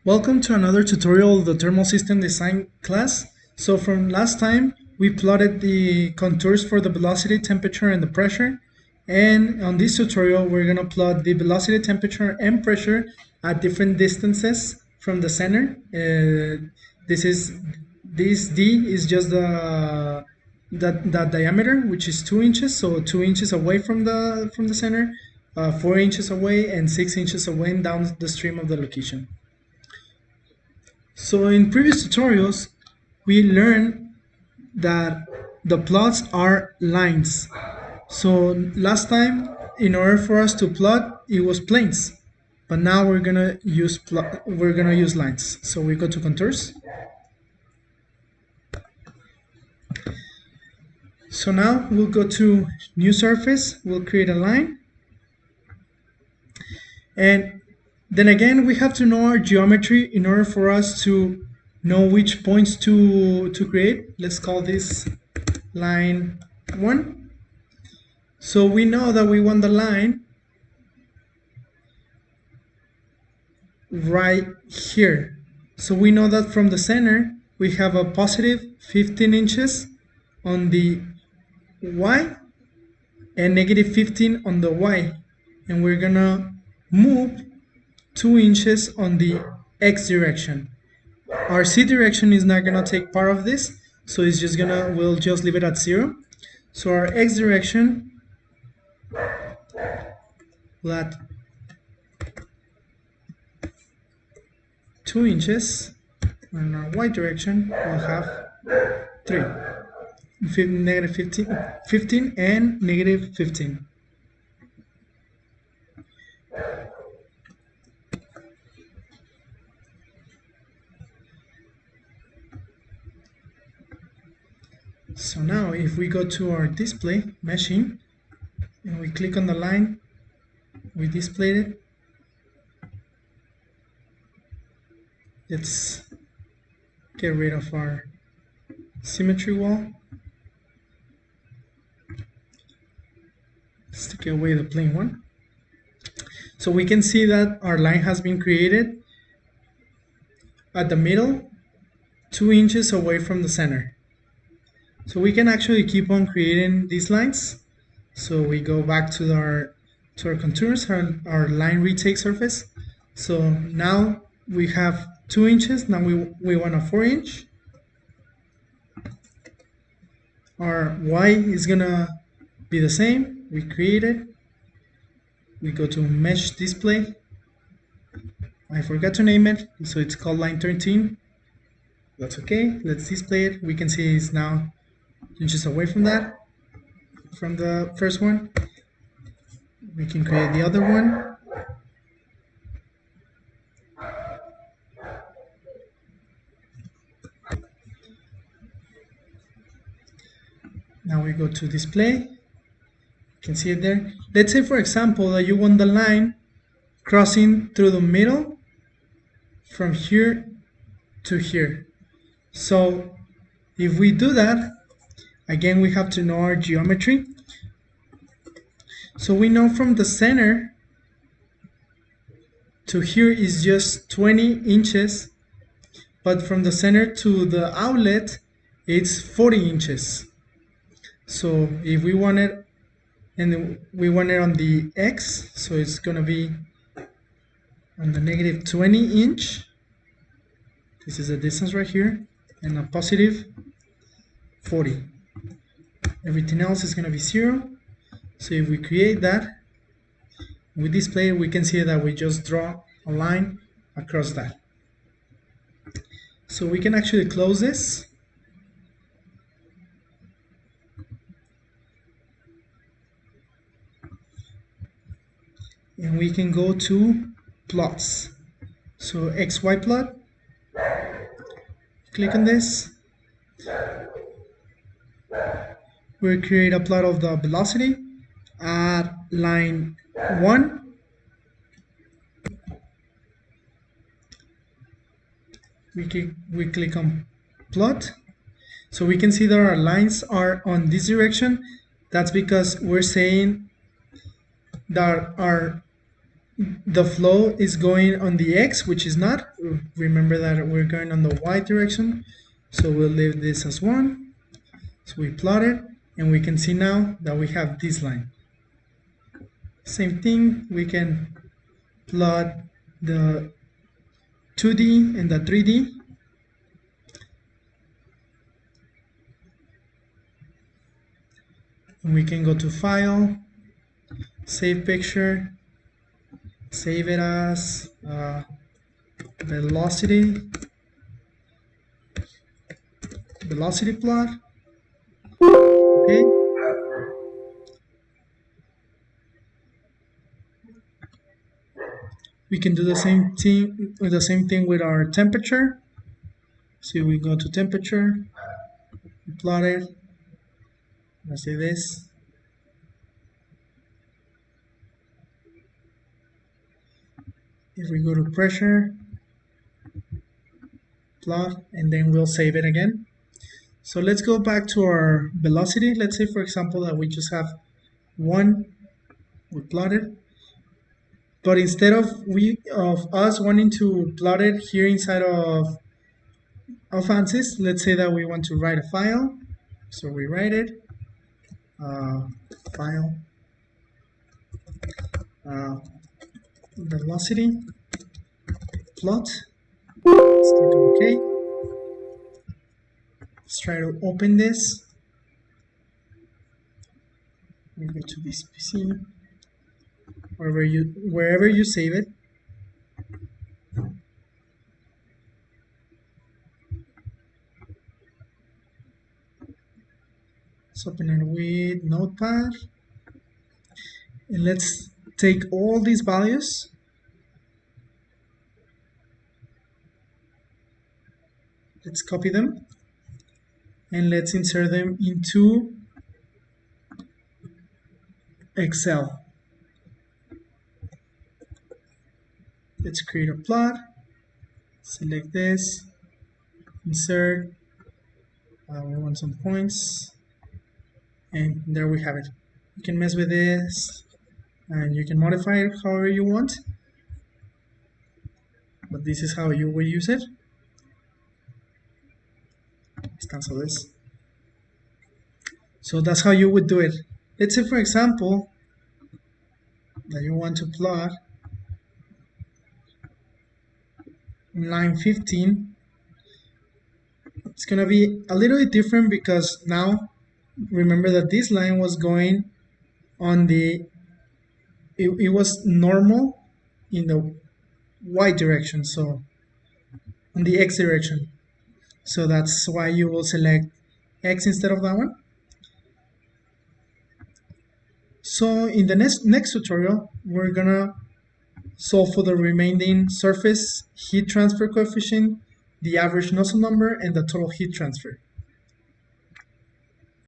Welcome to another tutorial of the thermal system design class. So from last time, we plotted the contours for the velocity, temperature, and the pressure. And on this tutorial, we're going to plot the velocity, temperature, and pressure at different distances from the center. This D is just the diameter, which is 2 inches. So 2 inches away from the center, 4 inches away, and 6 inches away down the stream of the location. So in previous tutorials, we learned that the plots are lines. So last time, in order for us to plot, it was planes, but now we're gonna use lines. So we go to contours. So now we'll go to new surface. We'll create a line, and then again we have to know our geometry in order for us to know which points to create. Let's call this line 1. So we know that we want the line right here. So we know that from the center we have a positive 15 inches on the y and negative 15 on the y, and we're gonna move 2 inches on the x direction. Our z direction is not gonna take part of this, so it's just we'll just leave it at 0. So our x direction will add 2 inches, and our y direction will have 3. Negative 15 and negative 15. So now if we go to our display, meshing, and we click on the line, we displayed it. Let's get rid of our symmetry wall. Let's take away the plain one. So we can see that our line has been created at the middle, 2 inches away from the center. So we can actually keep on creating these lines. So we go back to our contours, our line retake surface. So now we have 2 inches. Now we want a 4 inch. Our y is gonna be the same. We create it. We go to mesh display. I forgot to name it, so it's called line 13. That's okay. Let's display it. We can see it's now inches away from that, from the first one. We can create the other one. Now we go to display. You can see it there. Let's say, for example, that you want the line crossing through the middle from here to here. So if we do that, again, we have to know our geometry. So we know from the center to here is just 20 inches, but from the center to the outlet, it's 40 inches. So if we want it, and we want it on the x, so it's going to be on the negative 20 inch. This is the distance right here, and a positive 40. Everything else is going to be 0. So if we create that, we display it, we can see that we just draw a line across that. So we can actually close this. And we can go to plots. So XY plot, click on this. We'll create a plot of the velocity at line 1. We click on plot. So we can see that our lines are on this direction. That's because we're saying that the flow is going on the X, which is not. Remember that we're going on the Y direction. So we'll leave this as 1. So we plot it, and we can see now that we have this line. Same thing, we can plot the 2D and the 3D. And we can go to File, Save Picture, save it as velocity plot. Okay. We can do the same thing with our temperature. So we go to temperature, we plot it. Let's say this. If we go to pressure, plot, and then we'll save it again. So let's go back to our velocity. Let's say, for example, that we just have 1, we plot it. But instead of us wanting to plot it here inside of ANSYS, let's say that we want to write a file. So we write it, file, velocity plot. Let's click OK. Let's try to open this. We go to this PC, wherever you save it. Let's open it with Notepad, and let's take all these values. Let's copy them, and let's insert them into Excel. Let's create a plot, select this, insert, we want some points, and there we have it. You can mess with this, and you can modify it however you want, but this is how you will use it. Let's cancel this. So that's how you would do it. Let's say, for example, that you want to plot in line 15. It's going to be a little bit different because now remember that this line was going on the, it was normal in the Y direction, so on the X direction. So that's why you will select X instead of that one. So in the next tutorial, we're gonna solve for the remaining surface heat transfer coefficient, the average Nusselt number, and the total heat transfer.